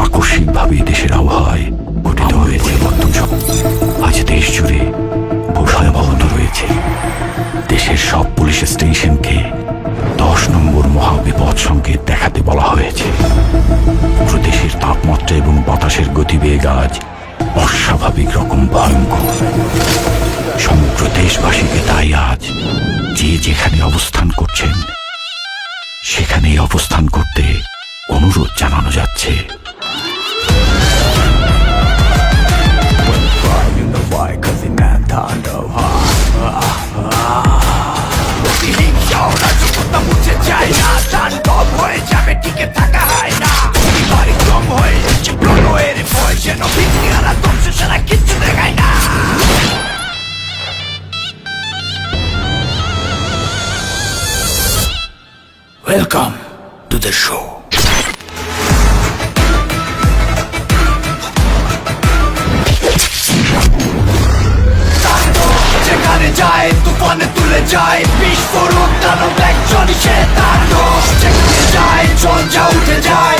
আকস্মিকভাবে দেশের আবহাওয়ায় গঠিত হয়েছে বর্তমান। আজ দেশ জুড়ে ভয়াবহত রয়েছে। দেশের সব পুলিশ স্টেশনকে 10 নম্বর মহাবিপদ সংকেত দেখাতে বলা হয়েছে। পুরো দেশের তাপমাত্রা এবং বাতাসের গতিবেগ আজ অস্বাভাবিক রকম ভয়ঙ্কর। সমগ্র দেশবাসীকে তাই আজ যে যেখানে অবস্থান করছেন সেখানেই অবস্থান করতে অনুরোধ জানানো যাচ্ছে। Welcome to the show. যেখানে যায় তুফানে তুলে যায় বিস্ফোরক দানব একজন সে তাণ্ডব। যেখানে যায় ঝঞ্ঝা উঠে যায়